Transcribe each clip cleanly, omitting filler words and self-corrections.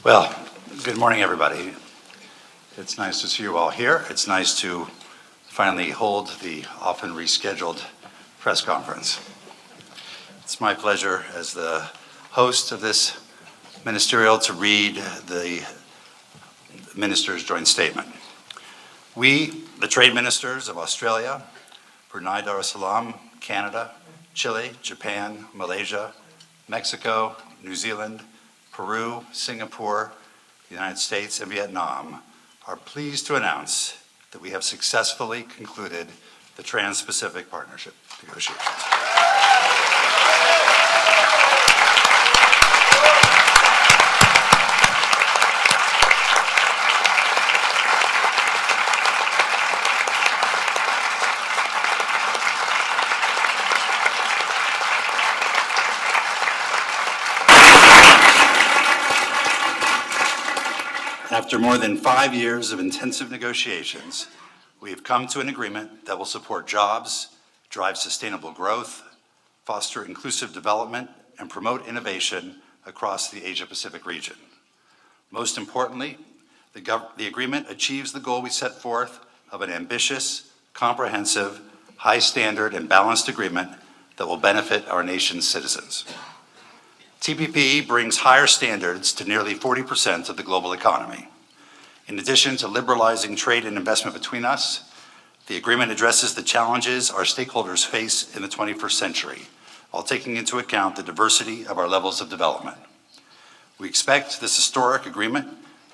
Well, good morning, everybody. It's nice to see you all here. It's nice to finally hold the often rescheduled press conference. It's my pleasure as the host of this ministerial to read the minister's joint statement. We, the trade ministers of Australia, Brunei Darussalam, Canada, Chile, Japan, Malaysia, Mexico, New Zealand, Peru, Singapore, the United States, and Vietnam are pleased to announce that we have successfully concluded the Trans-Pacific Partnership negotiations. After more than 5 years of intensive negotiations, we have come to an agreement that will support jobs, drive sustainable growth, foster inclusive development, and promote innovation across the Asia-Pacific region. Most importantly, the agreement achieves the goal we set forth of an ambitious, comprehensive, high-standard, and balanced agreement that will benefit our nation's citizens. TPP brings higher standards to nearly 40% of the global economy. In addition to liberalizing trade and investment between us, the agreement addresses the challenges our stakeholders face in the 21st century, while taking into account the diversity of our levels of development. We expect this historic agreement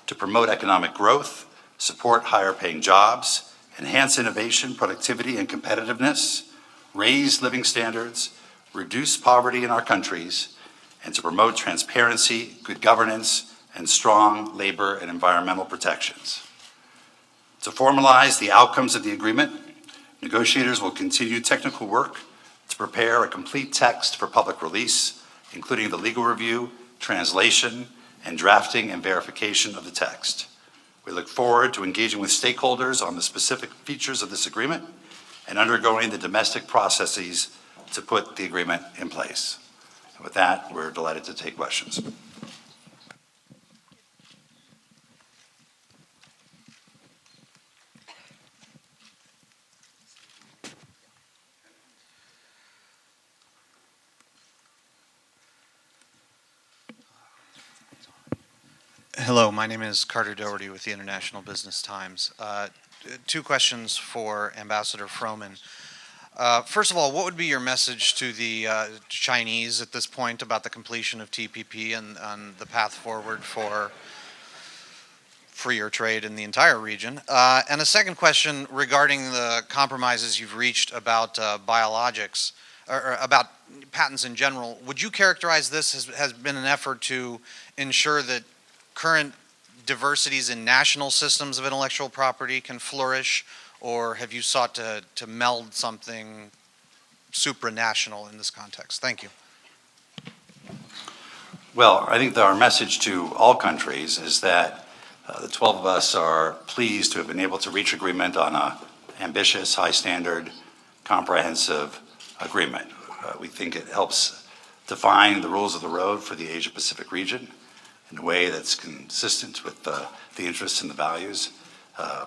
to promote economic growth, support higher-paying jobs, enhance innovation, productivity, and competitiveness, raise living standards, reduce poverty in our countries, and to promote transparency, good governance, and strong labor and environmental protections. To formalize the outcomes of the agreement, negotiators will continue technical work to prepare a complete text for public release, including the legal review, translation, and drafting and verification of the text. We look forward to engaging with stakeholders on the specific features of this agreement and undergoing the domestic processes to put the agreement in place. With that, we're delighted to take questions. Hello, my name is Carter Doherty with the International Business Times. Two questions for Ambassador Froman. First of all, what would be your message to the Chinese at this point about the completion of TPP and the path forward for freer trade in the entire region? And a second question regarding the compromises you've reached about biologics, or about patents in general. Would you characterize this has been an effort to ensure that current diversities in national systems of intellectual property can flourish, or have you sought to meld something supranational in this context? Thank you. Well, I think that our message to all countries is that the 12 of us are pleased to have been able to reach agreement on an ambitious, high-standard, comprehensive agreement. We think it helps define the rules of the road for the Asia-Pacific region in a way that's consistent with the interests and the values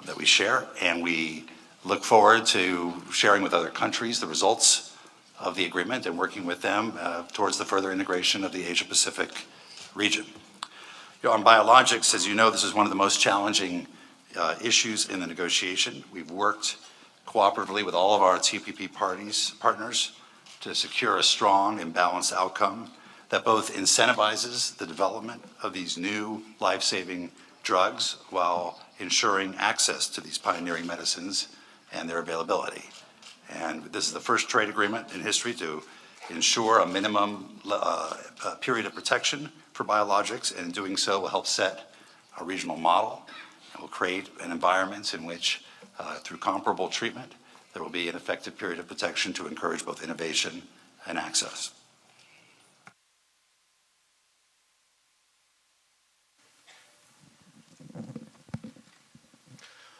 that we share, and we look forward to sharing with other countries the results of the agreement and working with them towards the further integration of the Asia-Pacific region. On biologics, as you know, this is one of the most challenging issues in the negotiation. We've worked cooperatively with all of our TPP partners to secure a strong and balanced outcome that both incentivizes the development of these new life-saving drugs while ensuring access to these pioneering medicines and their availability. And this is the first trade agreement in history to ensure a minimum period of protection for biologics, and in doing so will help set a regional model and will create an environment in which, through comparable treatment, there will be an effective period of protection to encourage both innovation and access.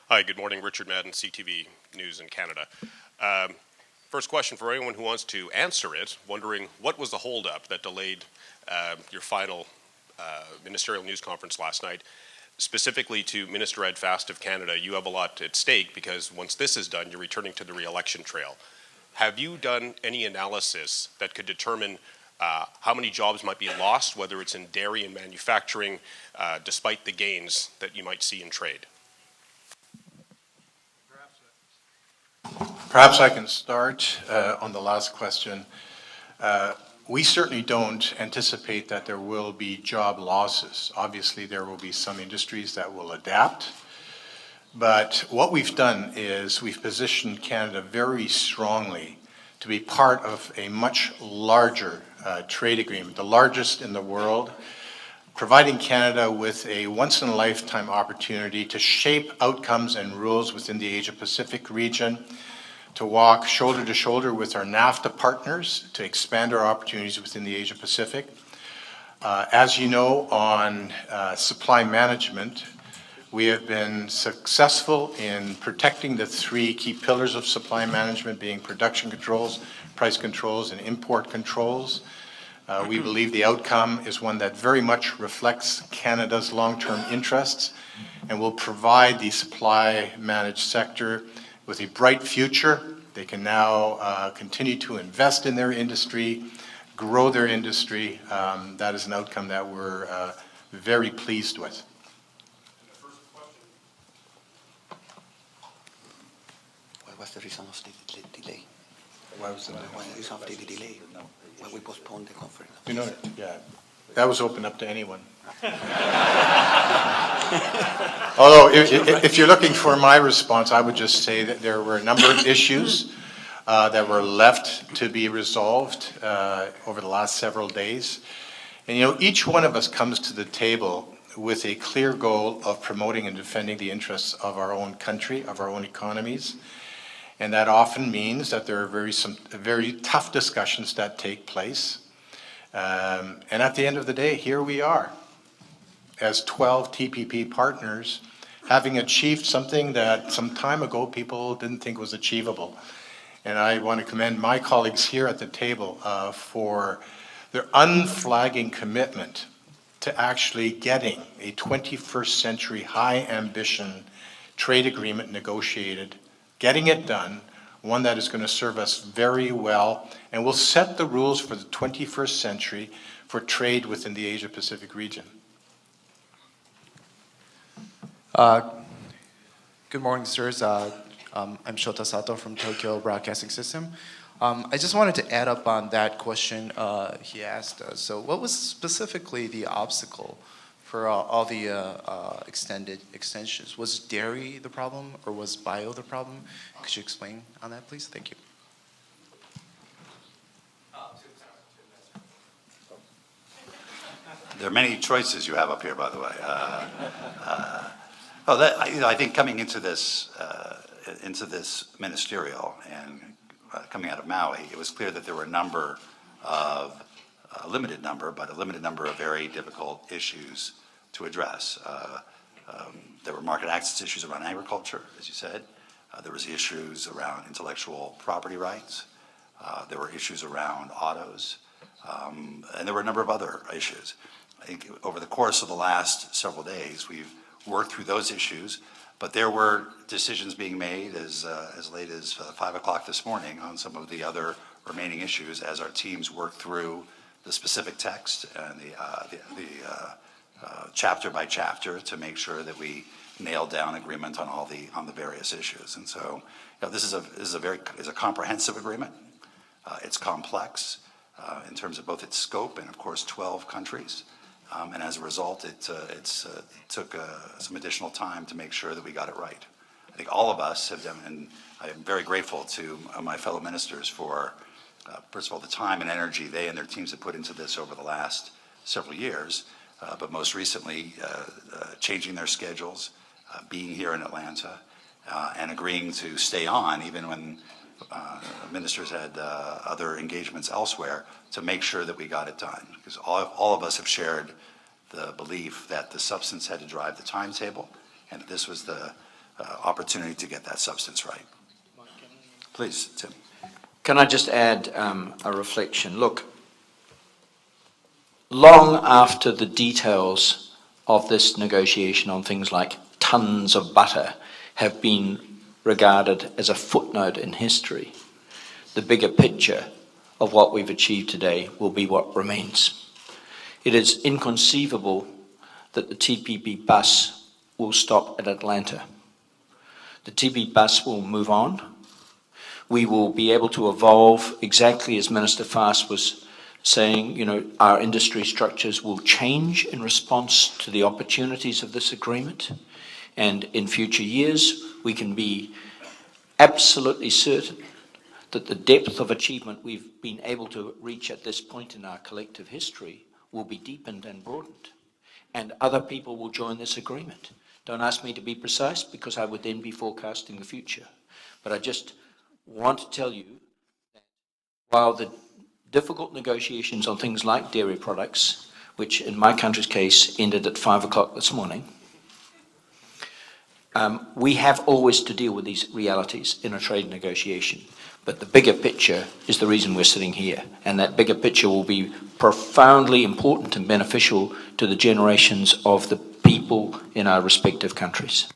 Hi, good morning. Richard Madden, CTV News in Canada. First question for anyone who wants to answer it, wondering what was the holdup that delayed your final ministerial news conference last night, specifically to Minister Ed Fast of Canada. You have a lot at stake because once this is done, you're returning to the re-election trail. Have you done any analysis that could determine how many jobs might be lost, whether it's in dairy and manufacturing, despite the gains that you might see in trade? Perhaps I can start on the last question. We certainly don't anticipate that there will be job losses. Obviously, there will be some industries that will adapt. But what we've done is we've positioned Canada very strongly to be part of a much larger trade agreement, the largest in the world, providing Canada with a once-in-a-lifetime opportunity to shape outcomes and rules within the Asia-Pacific region, to walk shoulder to shoulder with our NAFTA partners to expand our opportunities within the Asia-Pacific. As you know, on supply management, we have been successful in protecting the three key pillars of supply management, being production controls, price controls, and import controls. We believe the outcome is one that very much reflects Canada's long-term interests and will provide the supply managed sector with a bright future. They can now continue to invest in their industry, grow their industry. That is an outcome that we're very pleased with. What was the reason of the delay? Why was the What was the reason of the delay? Why we postponed the conference? You know, yeah, that was open up to anyone. Although, if you're looking for my response, I would just say that there were a number of issues that were left to be resolved over the last several days. And, you know, each one of us comes to the table with a clear goal of promoting and defending the interests of our own country, of our own economies. And that often means that there are some very tough discussions that take place. And at the end of the day, here we are, as 12 TPP partners, having achieved something that some time ago people didn't think was achievable. And I want to commend my colleagues here at the table for their unflagging commitment to actually getting a 21st century high ambition trade agreement negotiated, getting it done, one that is going to serve us very well and will set the rules for the 21st century for trade within the Asia-Pacific region. Good morning, sirs. I'm Shota Sato from Tokyo Broadcasting System. I just wanted to add up on that question he asked us. So what was specifically the obstacle for all the extensions? Was dairy the problem or was bio the problem? Could you explain on that, please? Thank you. There are many choices you have up here, by the way. I think coming into this ministerial and coming out of Maui, it was clear that there were a limited number of very difficult issues to address. There were market access issues around agriculture, as you said. There was issues around intellectual property rights. There were issues around autos. And there were a number of other issues. I think over the course of the last several days, we've worked through those issues, but there were decisions being made as late as 5 o'clock this morning on some of the other remaining issues as our teams worked through the specific text and the chapter by chapter to make sure that we nailed down agreement on the various issues. And so, you know, this is a comprehensive agreement. It's complex in terms of both its scope and, of course, 12 countries. And as a result, it took some additional time to make sure that we got it right. I think all of us have done, and I am very grateful to my fellow ministers for, first of all, the time and energy they and their teams have put into this over the last several years, but most recently changing their schedules, being here in Atlanta, and agreeing to stay on even when ministers had other engagements elsewhere to make sure that we got it done. Because all of us have shared the belief that the substance had to drive the timetable, and that this was the opportunity to get that substance right. Please, Tim. Can I just add a reflection? Look, long after the details of this negotiation on things like tons of butter have been regarded as a footnote in history, the bigger picture of what we've achieved today will be what remains. It is inconceivable that the TPP bus will stop at Atlanta. The TPP bus will move on. We will be able to evolve exactly as Minister Fast was saying. You know, our industry structures will change in response to the opportunities of this agreement. And in future years, we can be absolutely certain that the depth of achievement we've been able to reach at this point in our collective history will be deepened and broadened. And other people will join this agreement. Don't ask me to be precise, because I would then be forecasting the future. But I just want to tell you that while the difficult negotiations on things like dairy products, which in my country's case ended at 5 o'clock this morning, we have always to deal with these realities in a trade negotiation. But the bigger picture is the reason we're sitting here. And that bigger picture will be profoundly important and beneficial to the generations of the people in our respective countries.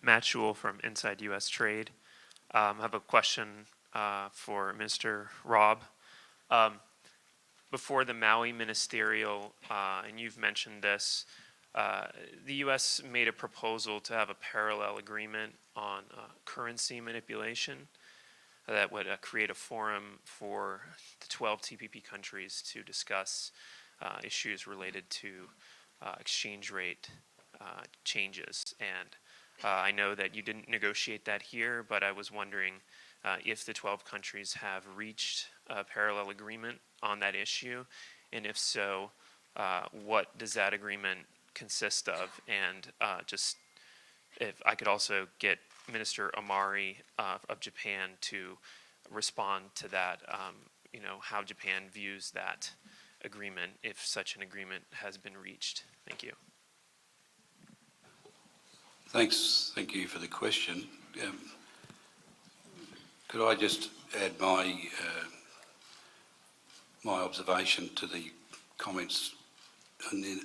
Matt Schul from Inside U.S. Trade. I have a question for Mr. Robb. Before the Maui Ministerial, and you've mentioned this, the U.S. made a proposal to have a parallel agreement on currency manipulation that would create a forum for the 12 TPP countries to discuss issues related to exchange rate changes. And I know that you didn't negotiate that here, but I was wondering if the 12 countries have reached a parallel agreement on that issue, and if so, what does that agreement consist of? And just if I could also get Minister Amari of Japan to respond to that, you know, how Japan views that agreement, if such an agreement has been reached. Thank you. Thank you for the question. Could I just add my observation to the comments and then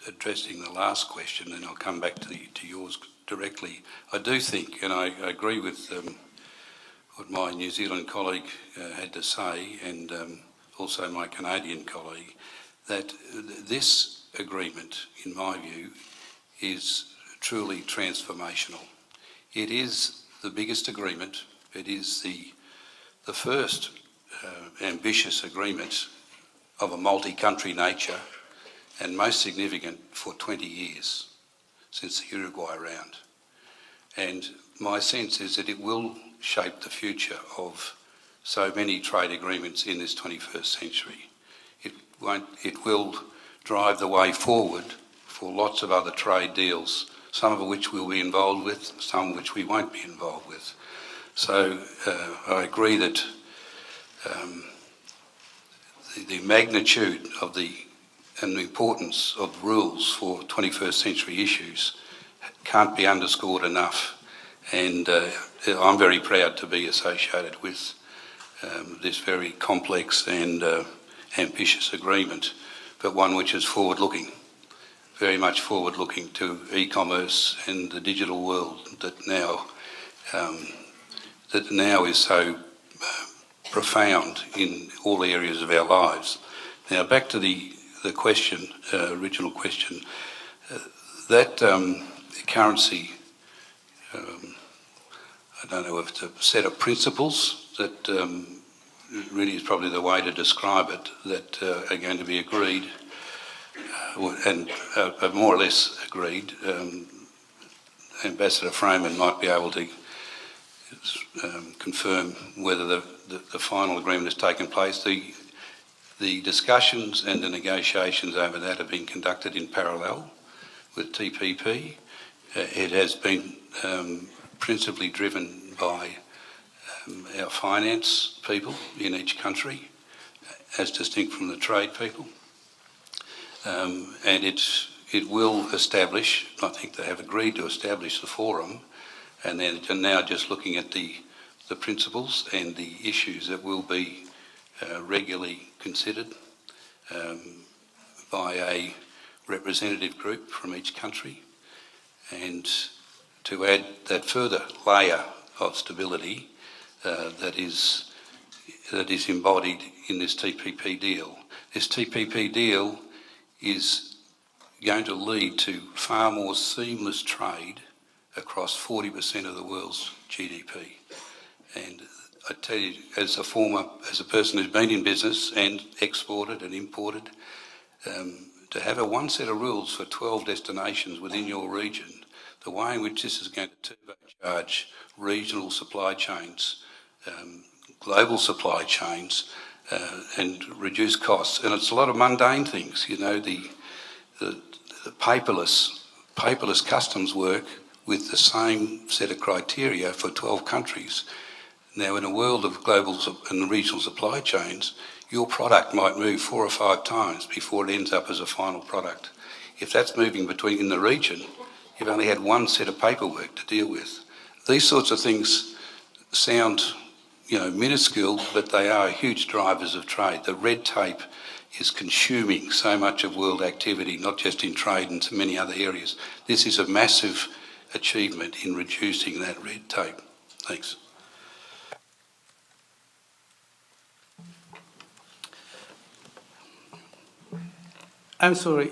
addressing the last question, and I'll come back to yours directly. I do think, and I agree with what my New Zealand colleague had to say, and also my Canadian colleague, that this agreement, in my view, is truly transformational. It is the biggest agreement. It is the first ambitious agreement of a multi-country nature, and most significant for 20 years since the Uruguay round. And my sense is that it will shape the future of so many trade agreements in this 21st century. It will drive the way forward for lots of other trade deals, some of which we'll be involved with, some which we won't be involved with. So I agree that the magnitude of and the importance of rules for 21st century issues can't be underscored enough. And I'm very proud to be associated with this very complex and ambitious agreement, but one which is forward-looking, very much forward-looking to e-commerce and the digital world that now is so profound in all areas of our lives. Now, back to the question, original question. That currency, I don't know if it's a set of principles that really is probably the way to describe it, that are going to be agreed and are more or less agreed. Ambassador Froman might be able to confirm whether the final agreement has taken place. The discussions and the negotiations over that have been conducted in parallel with TPP. It has been principally driven by our finance people in each country, as distinct from the trade people. And it will establish, I think they have agreed to establish the forum and then and now just looking at the principles and the issues that will be regularly considered by a representative group from each country, and to add that further layer of stability that is embodied in this TPP deal. This TPP deal is going to lead to far more seamless trade across 40% of the world's GDP. And I tell you, as a person who's been in business and exported and imported, to have a one set of rules for 12 destinations within your region, the way in which this is going to turbocharge regional supply chains, global supply chains, and reduce costs. And it's a lot of mundane things, you know, the paperless customs work with the same set of criteria for 12 countries. Now, in a world of global and regional supply chains, your product might move 4 or 5 times before it ends up as a final product. If that's moving in the region, you've only had one set of paperwork to deal with. These sorts of things sound, minuscule, but they are huge drivers of trade. The red tape is consuming so much of world activity, not just in trade and so many other areas. This is a massive achievement in reducing that red tape. Thanks. I'm sorry,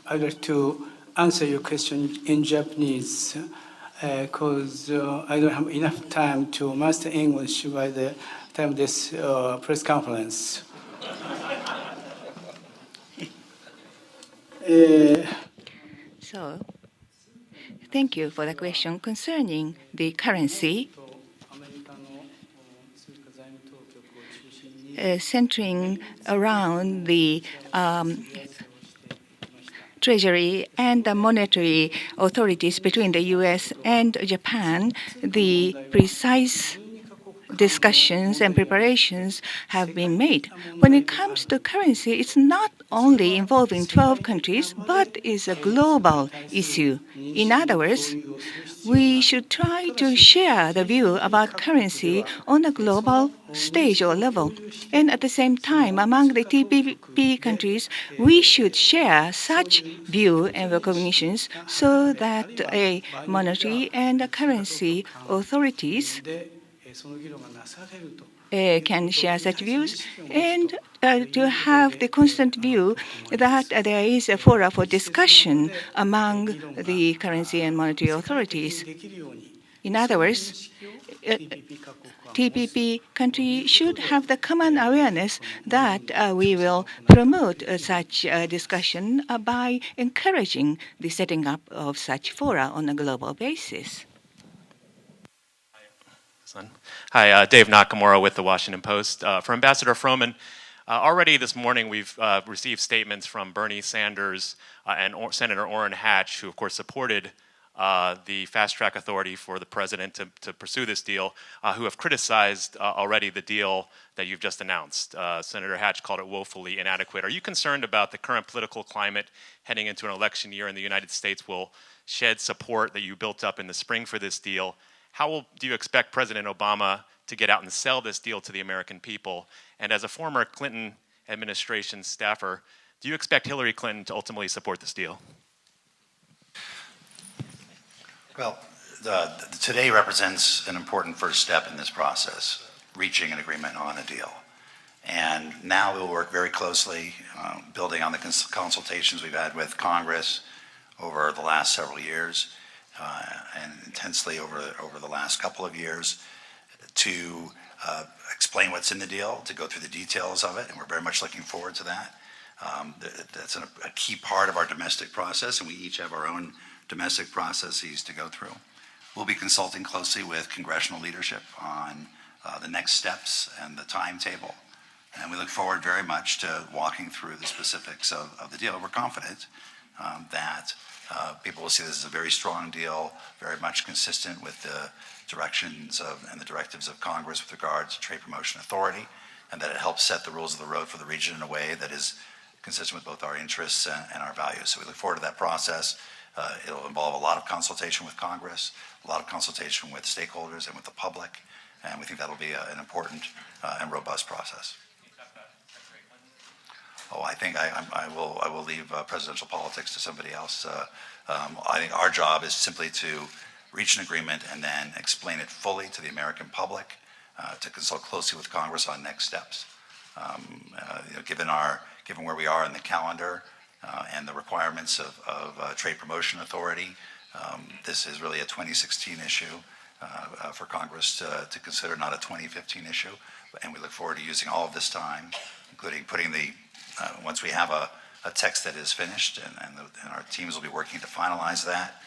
I'd like to answer your question in Japanese because I don't have enough time to master English by the time of this press conference. So, thank you for the question concerning the currency. Centering around the Treasury and the monetary authorities between the US and Japan, the precise discussions and preparations have been made. When it comes to currency, it's not only involving 12 countries, but is a global issue. In other words, we should try to share the view about currency on a global stage or level. And at the same time, among the TPP countries, we should share such view and recognitions so that a monetary and a currency authorities can share such views, and to have the constant view that there is a forum for discussion among the currency and monetary authorities. In other words, TPP country should have the common awareness that we will promote such discussion by encouraging the setting up of such fora on a global basis. Hi, Dave Nakamura with the Washington Post. For Ambassador Froman, already this morning we've received statements from Bernie Sanders and Senator Orrin Hatch, who of course supported the fast-track authority for the president to pursue this deal, who have criticized already the deal that you've just announced. Senator Hatch called it woefully inadequate. Are you concerned about the current political climate heading into an election year in the United States will shed support that you built up in the spring for this deal? How do you expect President Obama to get out and sell this deal to the American people? And as a former Clinton administration staffer, do you expect Hillary Clinton to ultimately support this deal? Well, today represents an important first step in this process, reaching an agreement on a deal. And now we'll work very closely, building on the consultations we've had with Congress over the last several years, and intensely over the last couple of years, to explain what's in the deal, to go through the details of it, and we're very much looking forward to that. That's a key part of our domestic process, and we each have our own domestic processes to go through. We'll be consulting closely with congressional leadership on the next steps and the timetable, and we look forward very much to walking through the specifics of the deal. We're confident that people will see this as a very strong deal, very much consistent with the directions and the directives of Congress with regards to trade promotion authority, and that it helps set the rules of the road for the region in a way that is consistent with both our interests and our values. So we look forward to that process. It'll involve a lot of consultation with Congress, a lot of consultation with stakeholders and with the public, and we think that'll be an important and robust process. Oh, I think I will leave presidential politics to somebody else. I think our job is simply to reach an agreement and then explain it fully to the American public, to consult closely with Congress on next steps. Given where we are in the calendar and the requirements of Trade Promotion Authority, this is really a 2016 issue for Congress to consider, not a 2015 issue. And we look forward to using all of this time, including putting once we have a text that is finished, and our teams will be working to finalize that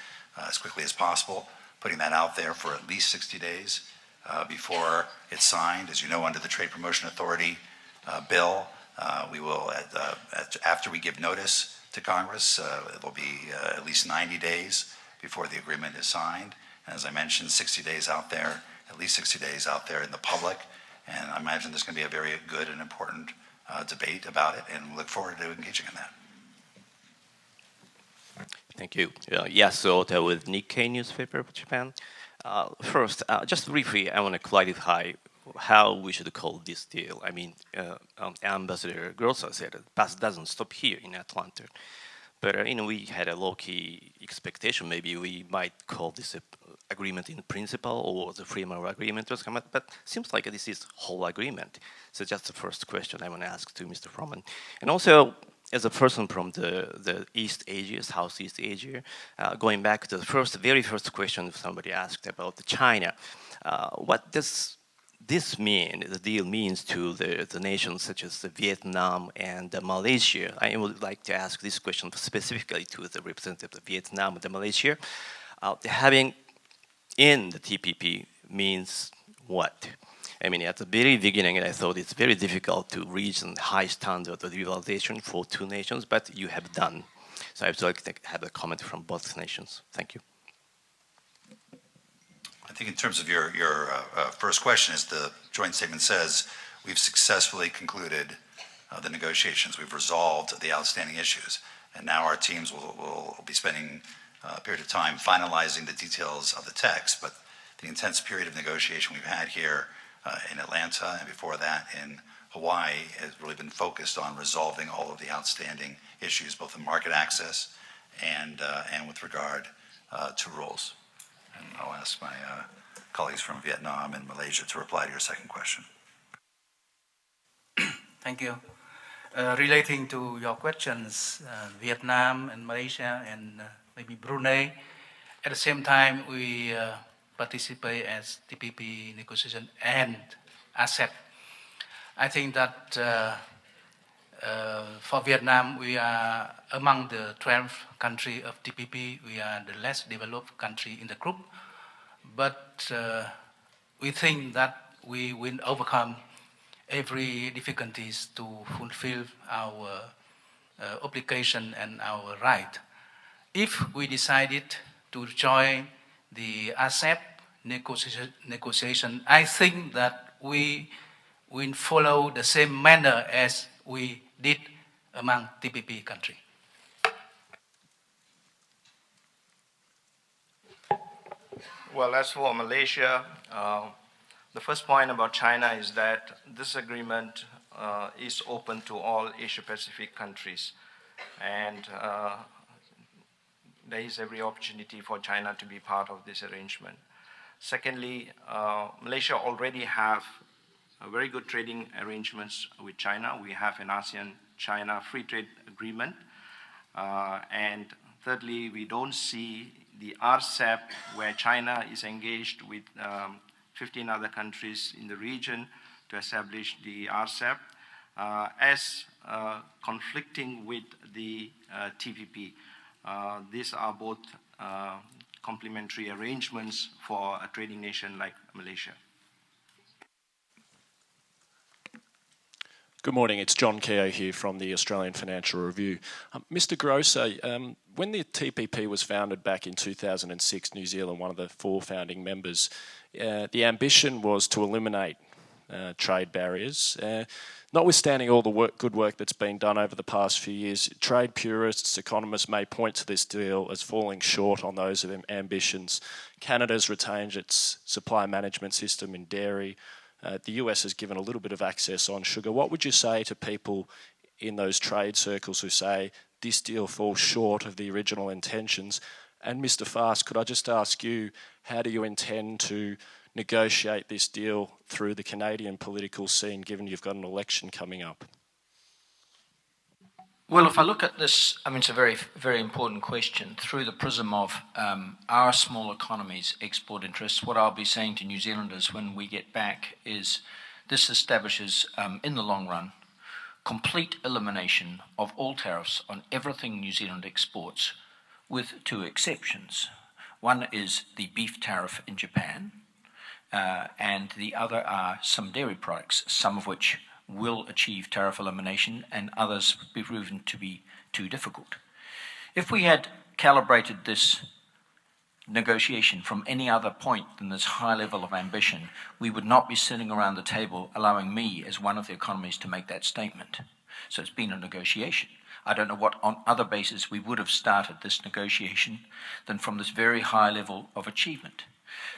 as quickly as possible, putting that out there for at least 60 days before it's signed. As you know, under the Trade Promotion Authority bill, we will, after we give notice to Congress, it will be at least 90 days before the agreement is signed. And as I mentioned, 60 days out there, at least 60 days out there in the public. And I imagine there's going to be a very good and important debate about it, and we look forward to engaging in that. Thank you. Yasuo with Nikkei newspaper of Japan. First, just briefly, I want to clarify how we should call this deal. I mean, Ambassador Grosser said it doesn't stop here in Atlanta. But we had a low-key expectation. Maybe we might call this an agreement in principle or the framework agreement was come up. But seems like this is whole agreement. So just the first question I want to ask to Mr. Froman. And also, as a person from the East Asia, Southeast Asia, going back to the very first question somebody asked about China, what does this mean, the deal means to the nations such as Vietnam and Malaysia? I would like to ask this question specifically to the representative of Vietnam and Malaysia. Having in the TPP means what? I mean, at the very beginning, I thought it's very difficult to reach a high standard of realization for two nations, but you have done. So I would like to have a comment from both nations. Thank you. I think in terms of your first question, as the joint statement says, we've successfully concluded the negotiations. We've resolved the outstanding issues. And now our teams will be spending a period of time finalizing the details of the text. But the intense period of negotiation we've had here in Atlanta and before that in Hawaii has really been focused on resolving all of the outstanding issues, both in market access and with regard to rules. And I'll ask my colleagues from Vietnam and Malaysia to reply to your second question. Thank you. Relating to your questions, Vietnam and Malaysia and maybe Brunei, at the same time we participate as TPP negotiation and ASEP. I think that for Vietnam, we are among the 12 countries of TPP. We are the less developed country in the group, but we think that we will overcome every difficulties to fulfill our obligation and our right. If we decided to join the ASEP negotiation, I think that we will follow the same manner as we did among TPP countries. Well, as for Malaysia, the first point about China is that this agreement is open to all Asia-Pacific countries, and there is every opportunity for China to be part of this arrangement. Secondly, Malaysia already have very good trading arrangements with China. We have an ASEAN-China free trade agreement. And thirdly, we don't see the RCEP, where China is engaged with 15 other countries in the region to establish the RCEP, as conflicting with the TPP. These are both complementary arrangements for a trading nation like Malaysia. Good morning, it's John Keogh here from the Australian Financial Review. Mr. Grosser, when the TPP was founded back in 2006, New Zealand, one of the 4 founding members, the ambition was to eliminate trade barriers. Notwithstanding all the good work that's been done over the past few years, trade purists, economists may point to this deal as falling short on those ambitions. Canada's retained its supply management system in dairy. The US has given a little bit of access on sugar. What would you say to people in those trade circles who say this deal falls short of the original intentions? And Mr. Fast, could I just ask you, how do you intend to negotiate this deal through the Canadian political scene, given you've got an election coming up? Well, if I look at this, I mean, it's a very, very important question. Through the prism of our small economies' export interests, what I'll be saying to New Zealanders when we get back is this establishes, in the long run, complete elimination of all tariffs on everything New Zealand exports, with two exceptions. One is the beef tariff in Japan, and the other are some dairy products, some of which will achieve tariff elimination and others be proven to be too difficult. If we had calibrated this negotiation from any other point than this high level of ambition, we would not be sitting around the table allowing me as one of the economies to make that statement. So it's been a negotiation. I don't know what on other basis we would have started this negotiation than from this very high level of achievement.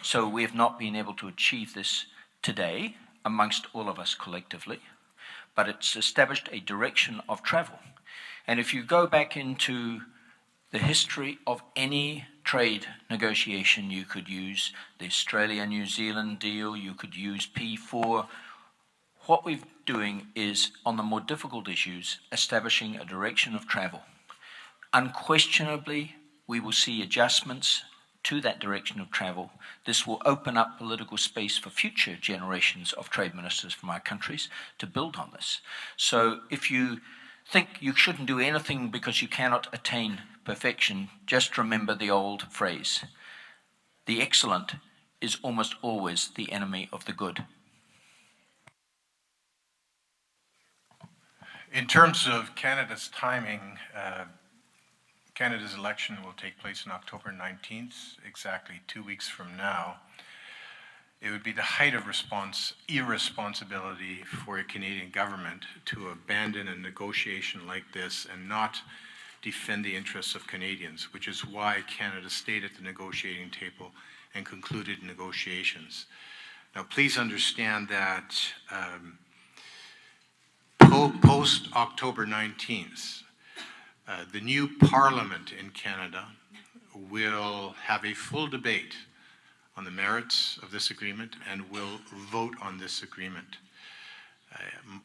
So we have not been able to achieve this today amongst all of us collectively, but it's established a direction of travel. And if you go back into the history of any trade negotiation, you could use the Australia-New Zealand deal, you could use P4. What we're doing is, on the more difficult issues, establishing a direction of travel. Unquestionably, we will see adjustments to that direction of travel. This will open up political space for future generations of trade ministers from our countries to build on this. So if you think you shouldn't do anything because you cannot attain perfection, just remember the old phrase: the excellent is almost always the enemy of the good. In terms of Canada's timing, Canada's election will take place on October 19th, exactly 2 weeks from now. It would be the height of irresponsibility for a Canadian government to abandon a negotiation like this and not defend the interests of Canadians, which is why Canada stayed at the negotiating table and concluded negotiations. Now, please understand that post-October 19th, the new Parliament in Canada will have a full debate on the merits of this agreement and will vote on this agreement.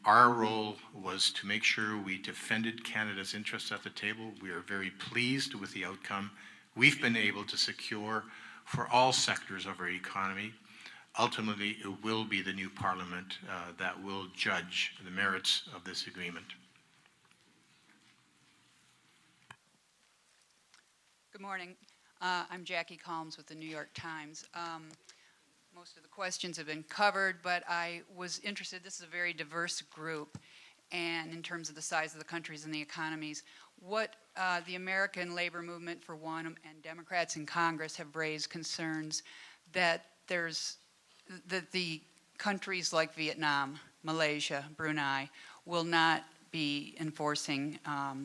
Our role was to make sure we defended Canada's interests at the table. We are very pleased with the outcome we've been able to secure for all sectors of our economy. Ultimately, it will be the new Parliament that will judge the merits of this agreement. Good morning. I'm Jackie Colmes with the New York Times. Most of the questions have been covered, but I was interested, this is a very diverse group, and in terms of the size of the countries and the economies, what the American labor movement, for one, and Democrats in Congress have raised concerns that the countries like Vietnam, Malaysia, Brunei will not be enforcing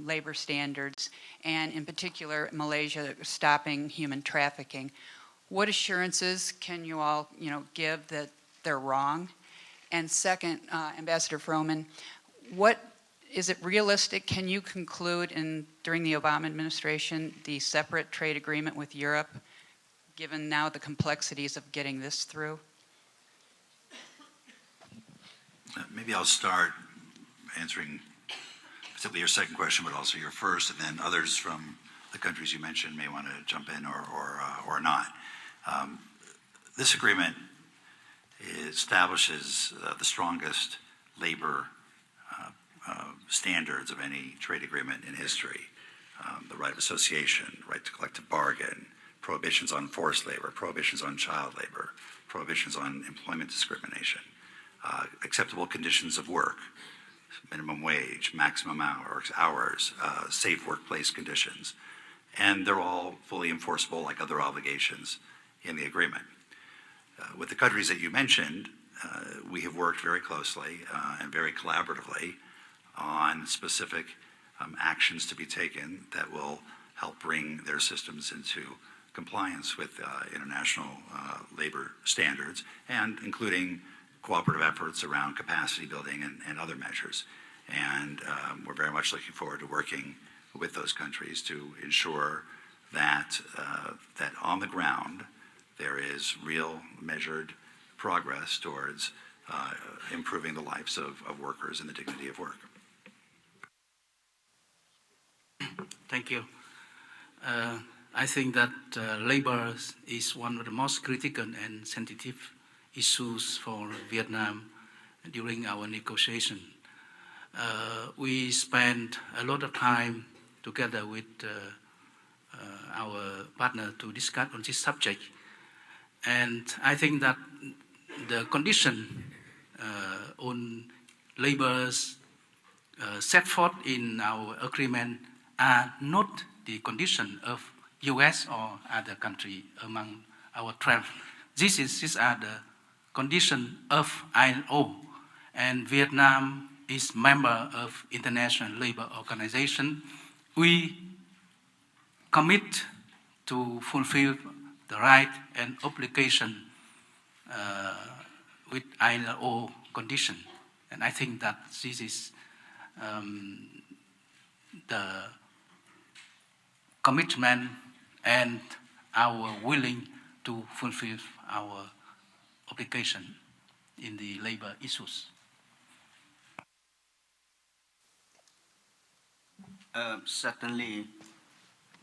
labor standards, and in particular, Malaysia stopping human trafficking. What assurances can you all, give that they're wrong? And second, Ambassador Froman, is it realistic? Can you conclude during the Obama administration the separate trade agreement with Europe, given now the complexities of getting this through? Maybe I'll start answering particularly your second question, but also your first, and then others from the countries you mentioned may want to jump in or not. This agreement establishes the strongest labor standards of any trade agreement in history. The right of association, right to collective bargain, prohibitions on forced labor, prohibitions on child labor, prohibitions on employment discrimination, acceptable conditions of work, minimum wage, maximum hours, safe workplace conditions. And they're all fully enforceable like other obligations in the agreement. With the countries that you mentioned, we have worked very closely and very collaboratively on specific actions to be taken that will help bring their systems into compliance with international labor standards, and including cooperative efforts around capacity building and other measures. And we're very much looking forward to working with those countries to ensure that that on the ground there is real measured progress towards improving the lives of workers and the dignity of work. Thank you. I think that labor is one of the most critical and sensitive issues for Vietnam during our negotiation. We spent a lot of time together with our partner to discuss on this subject. And I think that the condition on laborers set forth in our agreement are not the condition of US or other country among our 12. These are the condition of ILO, and Vietnam is member of International Labour Organization. We commit to fulfill the right and obligation with ILO condition. And I think that this is the commitment and our willing to fulfill our obligation in the labor issues. Certainly,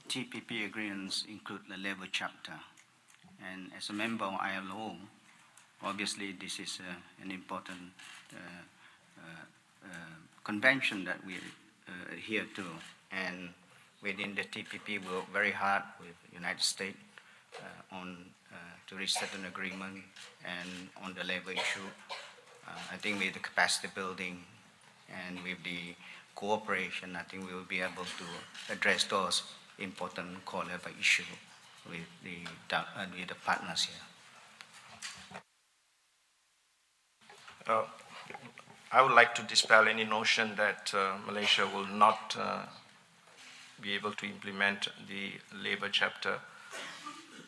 TPP agreements include the labor chapter. And as a member of ILO, obviously this is an important convention that we adhere to. And within the TPP, we work very hard with the United States to reach certain agreement. And on the labor issue, I think with the capacity building and with the cooperation, I think we will be able to address those important core labor issues with the partners here. I would like to dispel any notion that Malaysia will not be able to implement the labor chapter,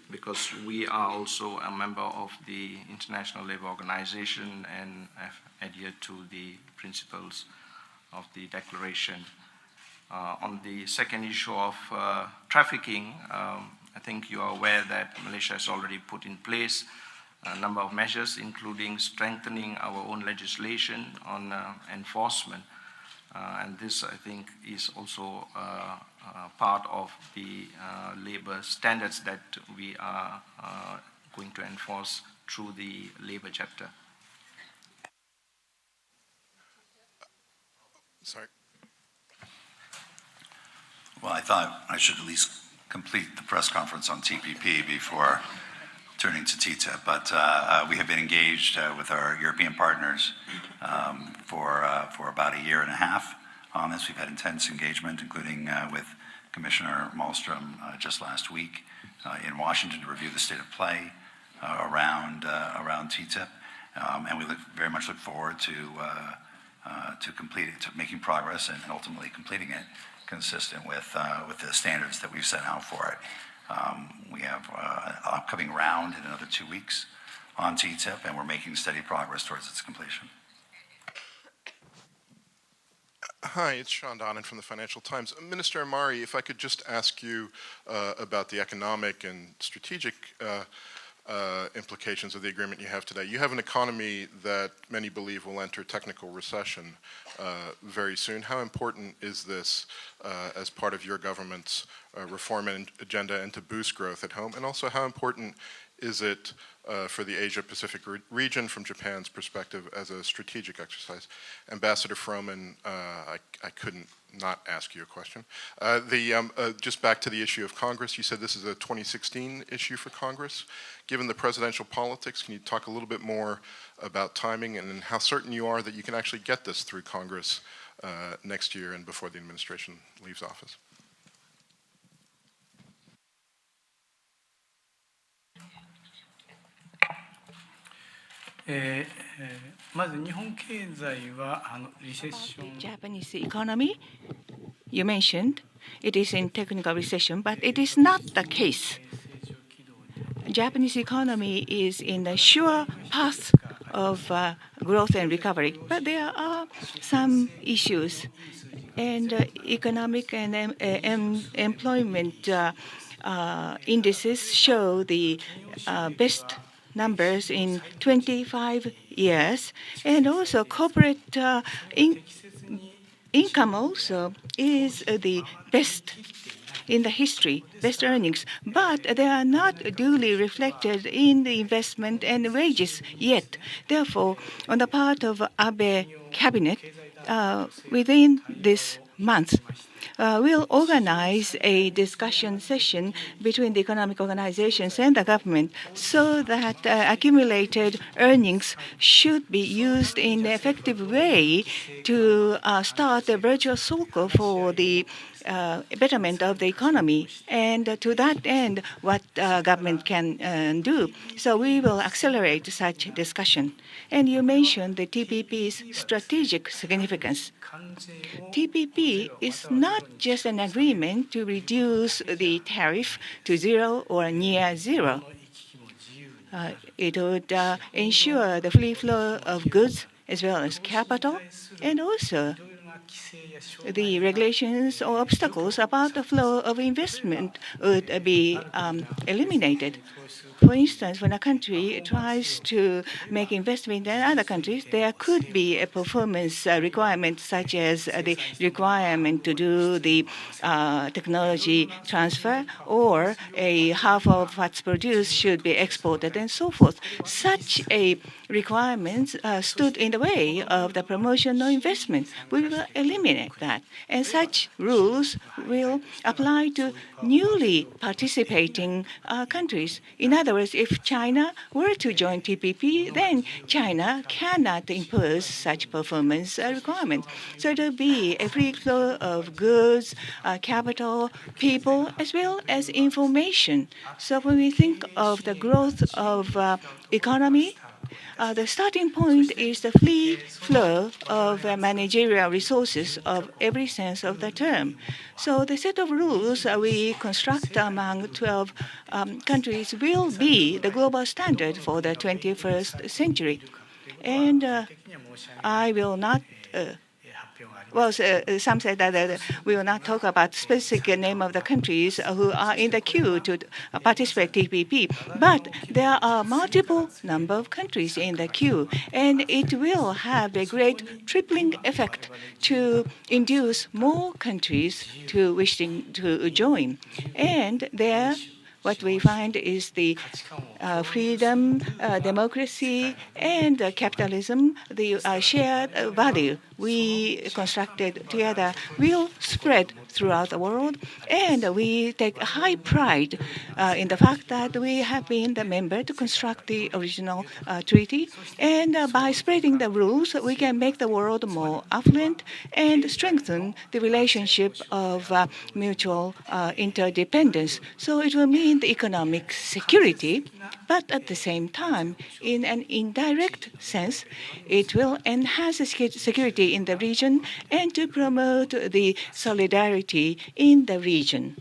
because we are also a member of the International Labour Organization and have adhered to the principles of the declaration. On the second issue of trafficking, I think you are aware that Malaysia has already put in place a number of measures, including strengthening our own legislation on enforcement. And this, I think, is also part of the labor standards that we are going to enforce through the labor chapter. Sorry. Well, I thought I should at least complete the press conference on TPP before turning to TTIP, but we have been engaged with our European partners for about a year and a half on this. We've had intense engagement, including with Commissioner Malmström just last week in Washington to review the state of play around TTIP, and we very much look forward to making progress and ultimately completing it consistent with the standards that we've set out for it. We have an upcoming round in another 2 weeks on TTIP, and we're making steady progress towards its completion. Hi, it's Sean Donnan from the Financial Times. Minister Amari, if I could just ask you about the economic and strategic implications of the agreement you have today. You have an economy that many believe will enter technical recession very soon. How important is this as part of your government's reform agenda and to boost growth at home? And also, how important is it for the Asia-Pacific region from Japan's perspective as a strategic exercise? Ambassador Froman, I couldn't not ask you a question. Just back to the issue of Congress, you said this is a 2016 issue for Congress. Given the presidential politics, can you talk a little bit more about timing and how certain you are that you can actually get this through Congress next year and before the administration leaves office? まず日本経済はリセッション Japanese economy, you mentioned it is in technical recession, but it is not the case. Japanese economy is in a sure path of growth and recovery, but there are some issues, and economic and employment indices show the best numbers in 25 years, and also corporate income also is the best in the history, best earnings, but they are not duly reflected in the investment and wages yet. Therefore, on the part of Abe cabinet, within this month, we'll organize a discussion session between the economic organizations and the government so that accumulated earnings should be used in an effective way to start a virtuous circle for the betterment of the economy, and to that end, what government can do. So we will accelerate such discussion. And you mentioned the TPP's strategic significance. TPP is not just an agreement to reduce the tariff to zero or near zero. It would ensure the free flow of goods as well as capital, and also the regulations or obstacles about the flow of investment would be eliminated. For instance, when a country tries to make investment in other countries, there could be a performance requirement, such as the requirement to do the technology transfer, or a half of what's produced should be exported, and so forth. Such a requirement stood in the way of the promotion of investment. We will eliminate that, and such rules will apply to newly participating countries. In other words, if China were to join TPP, then China cannot impose such performance requirements. So it will be a free flow of goods, capital, people, as well as information. So when we think of the growth of economy, the starting point is the free flow of managerial resources of every sense of the term. So the set of rules we construct among 12 countries will be the global standard for the 21st century. And I will not some say that we will not talk about specific name of the countries who are in the queue to participate in TPP, but there are multiple number of countries in the queue, and it will have a great tripling effect to induce more countries to wishing to join. And there, what we find is the freedom, democracy, and capitalism, the shared value we constructed together will spread throughout the world. And we take high pride in the fact that we have been the member to construct the original treaty. And by spreading the rules, we can make the world more affluent and strengthen the relationship of mutual interdependence. So it will mean the economic security, but at the same time, in an indirect sense, it will enhance the security in the region and to promote the solidarity in the region,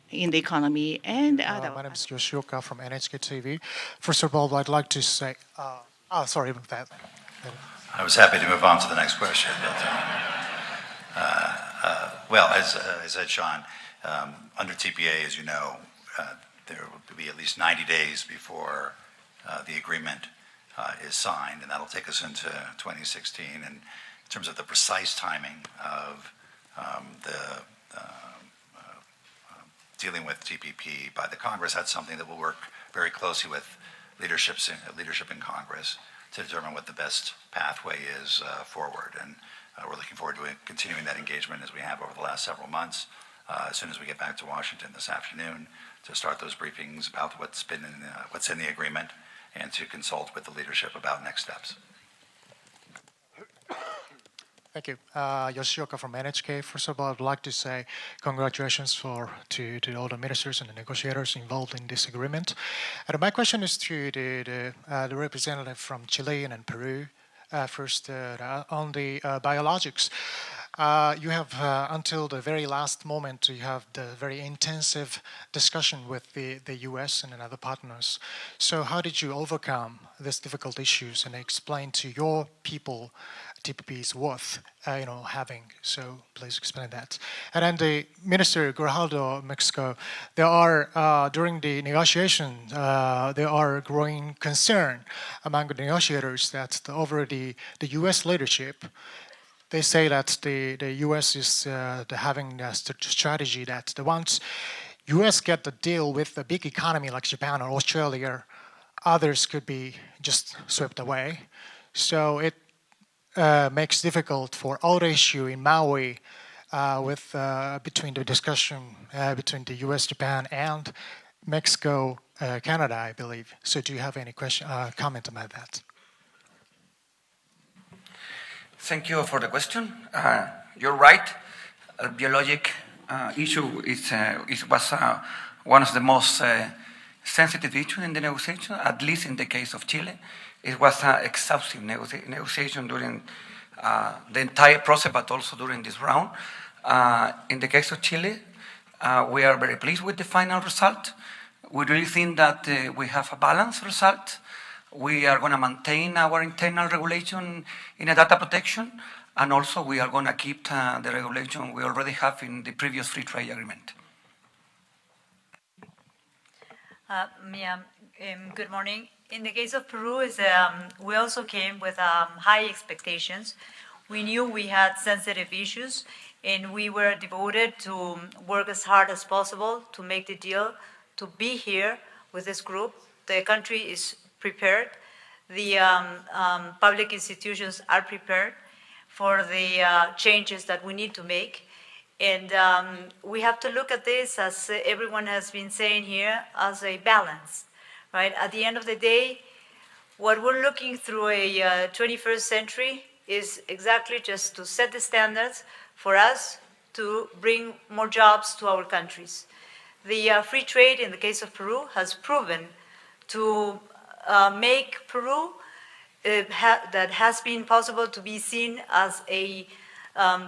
in the economy and other. My name is Yoshioka from NHK TV. First of all, I'd like to say, sorry about that. I was happy to move on to the next question, but well, as I said, Sean, under TPA, as you know, there will be at least 90 days before the agreement is signed, and that'll take us into 2016. And in terms of the precise timing of dealing with TPP by the Congress, that's something that we'll work very closely with leadership in Congress to determine what the best pathway is forward. And we're looking forward to continuing that engagement as we have over the last several months. As soon as we get back to Washington this afternoon, to start those briefings about what's in the agreement, and to consult with the leadership about next steps. Thank you. Yoshioka from NHK. First of all, I'd like to say congratulations to all the ministers and the negotiators involved in this agreement. And my question is to the representative from Chile and Peru. First, on the biologics. You have, until the very last moment, you have the very intensive discussion with the US and other partners. So how did you overcome these difficult issues and explain to your people TPP's worth, having? So please explain that. And then the Minister Grijaldo of Mexico, there are, during the negotiation, there are growing concern among the negotiators that over the US leadership, they say that the U.S. is having a strategy that once U.S. get the deal with a big economy like Japan or Australia, others could be just swept away. So it makes difficult for all the issue in Maui between the discussion between the U.S., Japan, and Mexico, Canada, I believe. So do you have any comment about that? Thank you for the question. You're right. Biologic issue was one of the most sensitive issues in the negotiation, at least in the case of Chile. It was an exhaustive negotiation during the entire process, but also during this round. In the case of Chile, we are very pleased with the final result. We really think that we have a balanced result. We are going to maintain our internal regulation in a data protection, and also we are going to keep the regulation we already have in the previous free trade agreement. Mia, good morning. In the case of Peru, we also came with high expectations. We knew we had sensitive issues, and we were devoted to work as hard as possible to make the deal, to be here with this group. The country is prepared. The public institutions are prepared for the changes that we need to make. And we have to look at this, as everyone has been saying here, as a balance, right? At the end of the day, what we're looking through a 21st century is exactly just to set the standards for us to bring more jobs to our countries. The free trade, in the case of Peru, has proven to make Peru that has been possible to be seen as a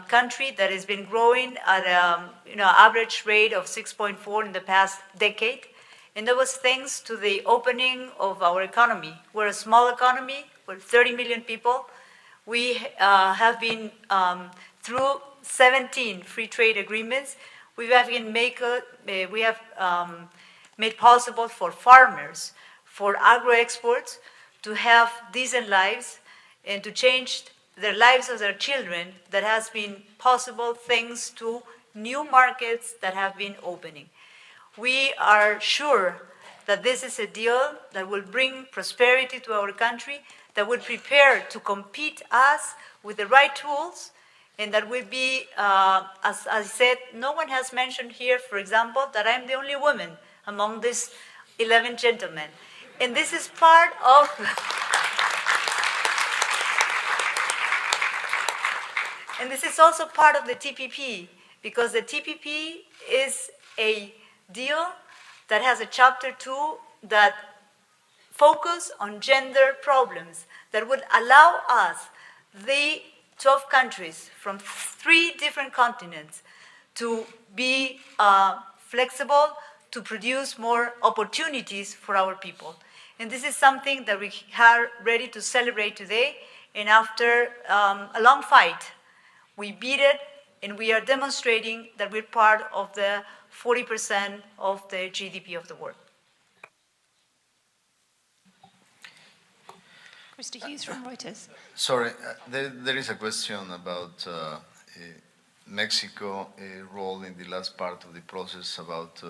country that has been growing at an average rate of 6.4 in the past decade. And that was thanks to the opening of our economy. We're a small economy, we're 30 million people. We have been through 17 free trade agreements. We have made possible for farmers, for agro-exports, to have decent lives and to change the lives of their children. That has been possible thanks to new markets that have been opening. We are sure that this is a deal that will bring prosperity to our country, that will prepare to compete us with the right tools, and that will be, as I said, no one has mentioned here, for example, that I'm the only woman among these 11 gentlemen. And this is part of and this is also part of the TPP, because the TPP is a deal that has a chapter 2 that focus on gender problems, that would allow us, the 12 countries from 3 different continents, to be flexible, to produce more opportunities for our people. And this is something that we are ready to celebrate today. And after a long fight, we beat it, and we are demonstrating that we're part of the 40% of the GDP of the world. Mr. Hughes from Reuters. Sorry, there is a question about Mexico role in the last part of the process about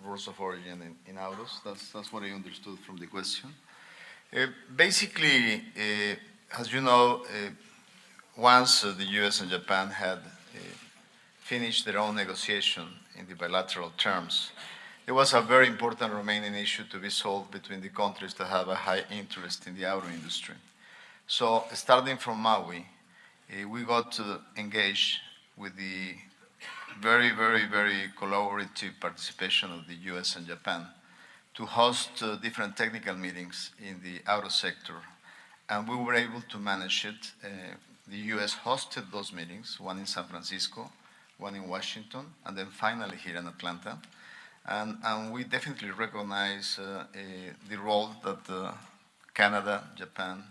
rules of origin in autos. That's what I understood from the question. Basically, as you know, once the US and Japan had finished their own negotiation in the bilateral terms, it was a very important remaining issue to be solved between the countries that have a high interest in the auto industry. So starting from Maui, we got engaged with the very, very, very collaborative participation of the US and Japan to host different technical meetings in the auto sector. And we were able to manage it. The US hosted those meetings, one in San Francisco, one in Washington, and then finally here in Atlanta. And we definitely recognize the role that Canada, Japan,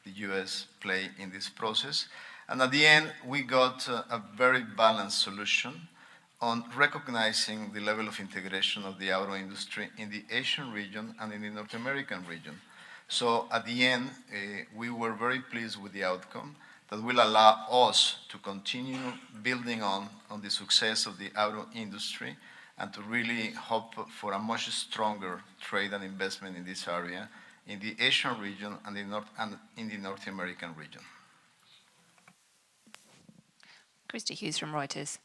the US play in this process. And at the end, we got a very balanced solution on recognizing the level of integration of the auto industry in the Asian region and in the North American region. So at the end, we were very pleased with the outcome that will allow us to continue building on the success of the auto industry and to really hope for a much stronger trade and investment in this area in the Asian region and in the North American region. Christy Hughes from Reuters.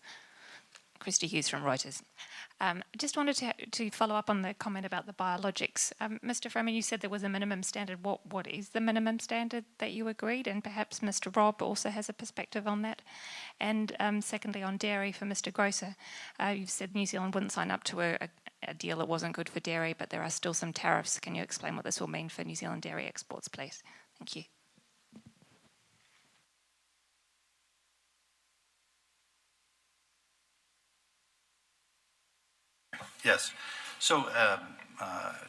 I just wanted to follow up on the comment about the biologics. Mr. Froman, you said there was a minimum standard. What is the minimum standard that you agreed? And perhaps Mr. Robb also has a perspective on that. And secondly, on dairy for Mr. Grosser, you've said New Zealand wouldn't sign up to a deal that wasn't good for dairy, but there are still some tariffs. Can you explain what this will mean for New Zealand dairy exports, please? Thank you. Yes. So,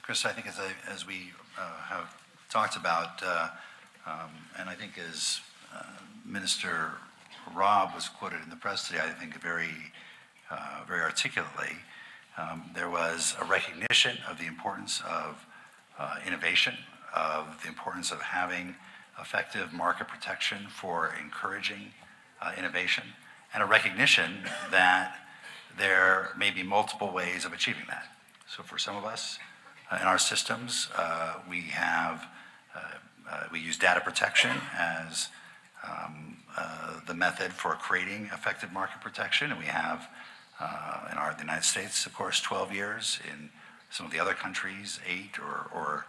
Chris, I think as we have talked about, and I think as Minister Robb was quoted in the press today, I think very articulately, there was a recognition of the importance of innovation, of the importance of having effective market protection for encouraging innovation, and a recognition that there may be multiple ways of achieving that. So for some of us in our systems, we use data protection as the method for creating effective market protection, and we have in the United States, of course, 12 years. In some of the other countries, 8 or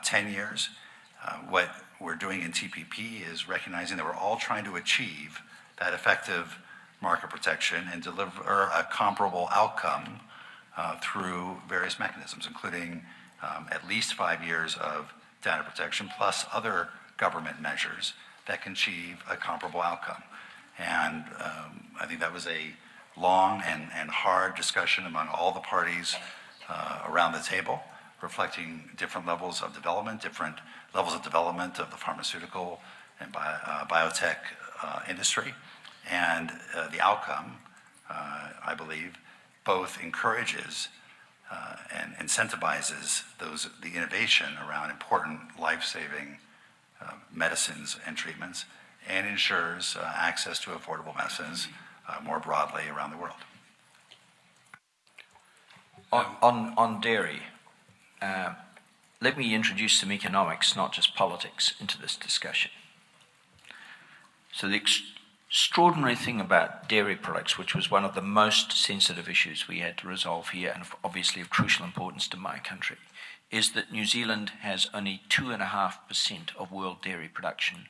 10 years. What we're doing in TPP is recognizing that we're all trying to achieve that effective market protection and deliver a comparable outcome through various mechanisms, including at least 5 years of data protection plus other government measures that can achieve a comparable outcome. And I think that was a long and hard discussion among all the parties around the table, reflecting different levels of development, different levels of development of the pharmaceutical and biotech industry. And the outcome, I believe, both encourages and incentivizes the innovation around important life-saving medicines and treatments, and ensures access to affordable medicines more broadly around the world. On dairy, let me introduce some economics, not just politics, into this discussion. So the extraordinary thing about dairy products, which was one of the most sensitive issues we had to resolve here, and obviously of crucial importance to my country, is that New Zealand has only 2.5% of world dairy production,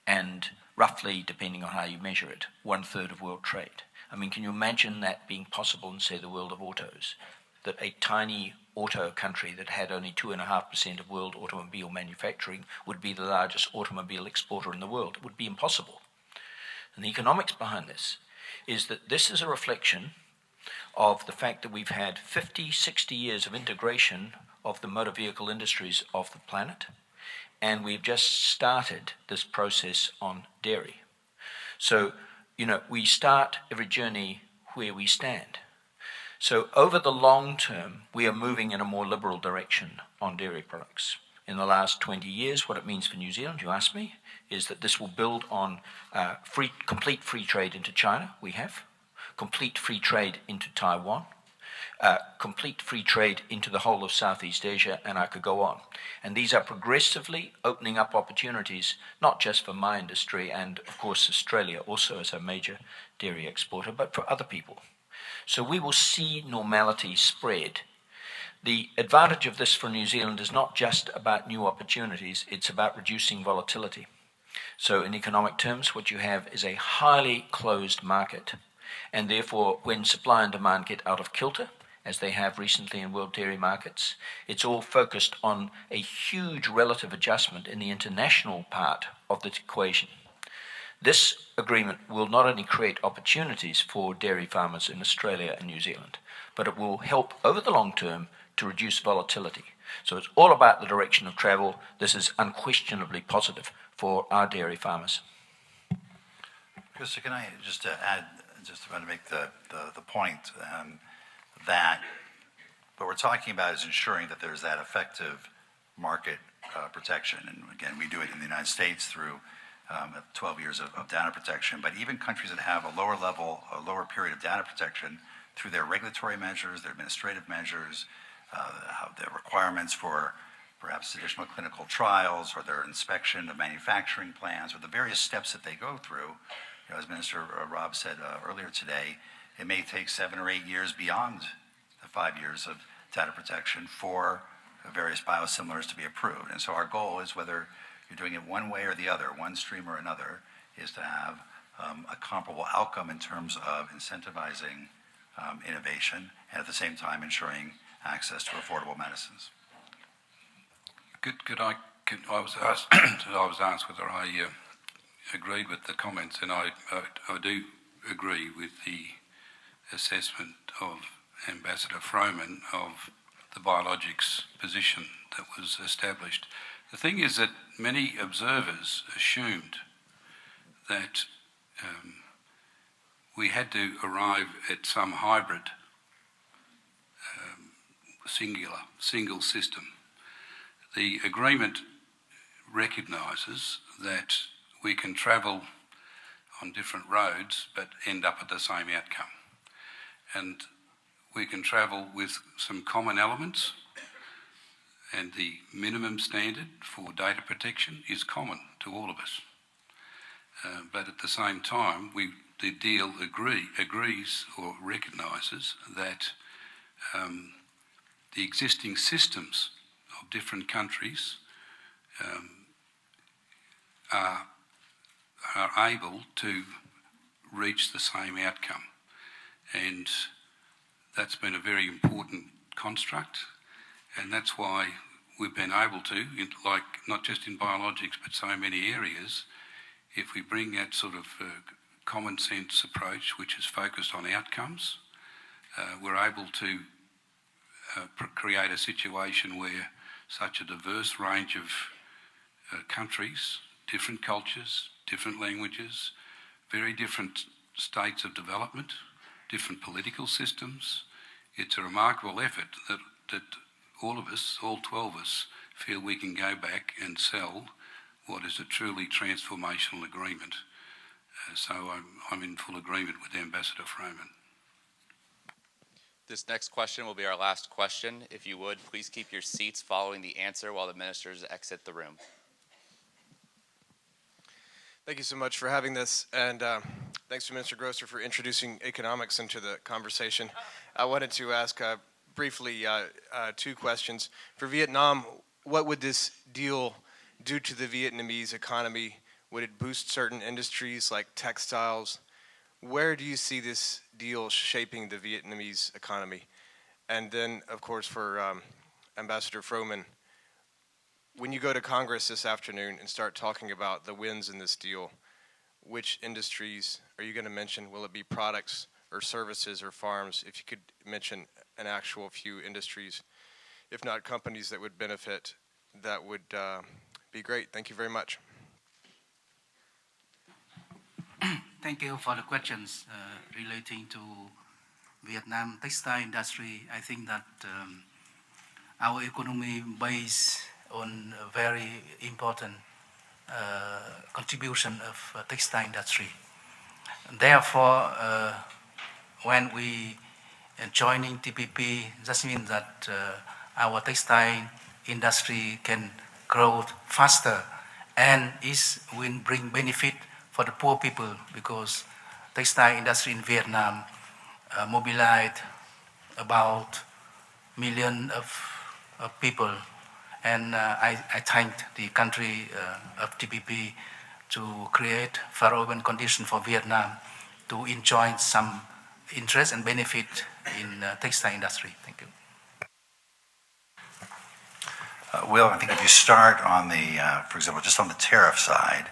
and roughly, depending on how you measure it, 1/3 of world trade. I mean, can you imagine that being possible in, say, the world of autos? That a tiny auto country that had only 2.5% of world automobile manufacturing would be the largest automobile exporter in the world. It would be impossible. And the economics behind this is that this is a reflection of the fact that we've had 50, 60 years of integration of the motor vehicle industries of the planet, and we've just started this process on dairy. So, we start every journey where we stand. So over the long term, we are moving in a more liberal direction on dairy products. In the last 20 years, what it means for New Zealand, you asked me, is that this will build on complete free trade into China, we have, complete free trade into Taiwan, complete free trade into the whole of Southeast Asia, and I could go on. And these are progressively opening up opportunities, not just for my industry and, of course, Australia also as a major dairy exporter, but for other people. So we will see normality spread. The advantage of this for New Zealand is not just about new opportunities, it's about reducing volatility. So in economic terms, what you have is a highly closed market. And therefore, when supply and demand get out of kilter, as they have recently in world dairy markets, it's all focused on a huge relative adjustment in the international part of the equation. This agreement will not only create opportunities for dairy farmers in Australia and New Zealand, but it will help over the long term to reduce volatility. So it's all about the direction of travel. This is unquestionably positive for our dairy farmers. Krista, can I just add, just want to make the point that what we're talking about is ensuring that there's that effective market protection. And again, we do it in the United States through 12 years of data protection, but even countries that have a lower period of data protection through their regulatory measures, their administrative measures, their requirements for perhaps additional clinical trials or their inspection of manufacturing plants or the various steps that they go through. You know, as Minister Rob said earlier today, it may take 7 or 8 years beyond the 5 years of data protection for various biosimilars to be approved. And so our goal is, whether you're doing it one way or the other, one stream or another, is to have a comparable outcome in terms of incentivizing innovation and at the same time ensuring access to affordable medicines. I was asked whether I agreed with the comments, and I do agree with the assessment of Ambassador Froman of the biologics position that was established. The thing is that many observers assumed that we had to arrive at some hybrid single system. The agreement recognises that we can travel on different roads but end up at the same outcome. And we can travel with some common elements, and the minimum standard for data protection is common to all of us. But at the same time, the deal agrees or recognises that the existing systems of different countries are able to reach the same outcome. And that's been a very important construct, and that's why we've been able to, like not just in biologics but so many areas, if we bring that sort of common sense approach which is focused on outcomes, we're able to create a situation where such a diverse range of countries, different cultures, different languages, very different states of development, different political systems. It's a remarkable effort that all of us, all 12 of us, feel we can go back and sell what is a truly transformational agreement. So I'm in full agreement with Ambassador Froman. This next question will be our last question. If you would, please keep your seats following the answer while the ministers exit the room. Thank you so much for having this, and thanks to Minister Grosser for introducing economics into the conversation. I wanted to ask briefly 2 questions. For Vietnam, what would this deal do to the Vietnamese economy? Would it boost certain industries like textiles? Where do you see this deal shaping the Vietnamese economy? And then, of course, for Ambassador Froman, when you go to Congress this afternoon and start talking about the wins in this deal, which industries are you going to mention? Will it be products or services or farms? If you could mention an actual few industries, if not companies that would benefit, that would be great. Thank you very much. Thank you for the questions relating to Vietnam textile industry. I think that our economy based on a very important contribution of textile industry. Therefore, when we joining TPP, that means that our textile industry can grow faster, and it will bring benefit for the poor people, because textile industry in Vietnam mobilized about million of people. And I thank the country of TPP to create favorable conditions for Vietnam to enjoy some interest and benefit in textile industry? Thank you. Will, I think if you start on the, for example, just on the tariff side,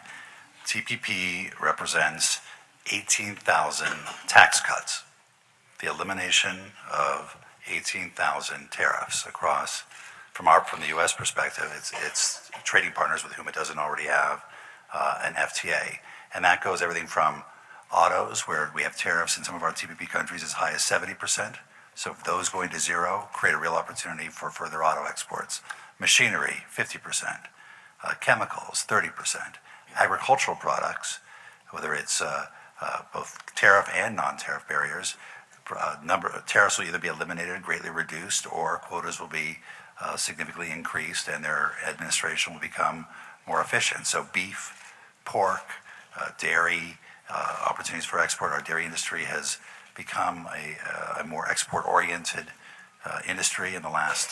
TPP represents 18,000 tax cuts. The elimination of 18,000 tariffs across, from the U.S. perspective, it's trading partners with whom it doesn't already have an FTA. And that goes everything from autos, where we have tariffs in some of our TPP countries as high as 70%. So if those going to zero create a real opportunity for further auto exports. Machinery, 50%. Chemicals, 30%. Agricultural products, whether it's both tariff and non-tariff barriers, tariffs will either be eliminated, greatly reduced, or quotas will be significantly increased and their administration will become more efficient. So beef, pork, dairy, opportunities for export. Our dairy industry has become a more export-oriented industry in the last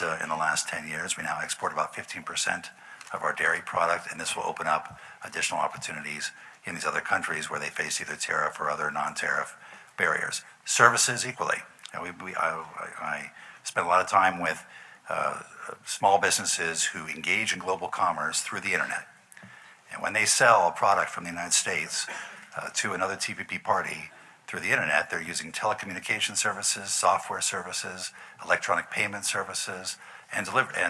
10 years. We now export about 15% of our dairy product, and this will open up additional opportunities in these other countries where they face either tariff or other non-tariff barriers. Services equally. I spend a lot of time with small businesses who engage in global commerce through the internet. And when they sell a product from the United States to another TPP party through the internet, they're using telecommunication services, software services, electronic payment services, and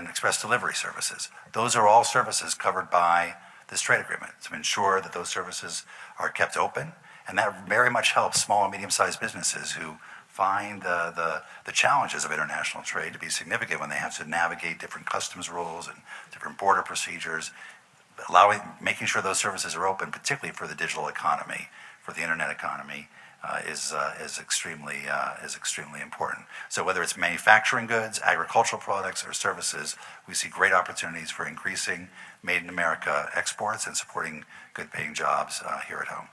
express delivery services. Those are all services covered by this trade agreement to ensure that those services are kept open. And that very much helps small and medium-sized businesses who find the challenges of international trade to be significant when they have to navigate different customs rules and different border procedures. Making sure those services are open, particularly for the digital economy, for the internet economy, is extremely important. So whether it's manufacturing goods, agricultural products, or services, we see great opportunities for increasing Made in America exports and supporting good-paying jobs here at home.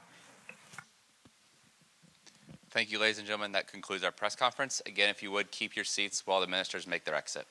Thank you, ladies and gentlemen. That concludes our press conference. Again, if you would, keep your seats while the ministers make their exit.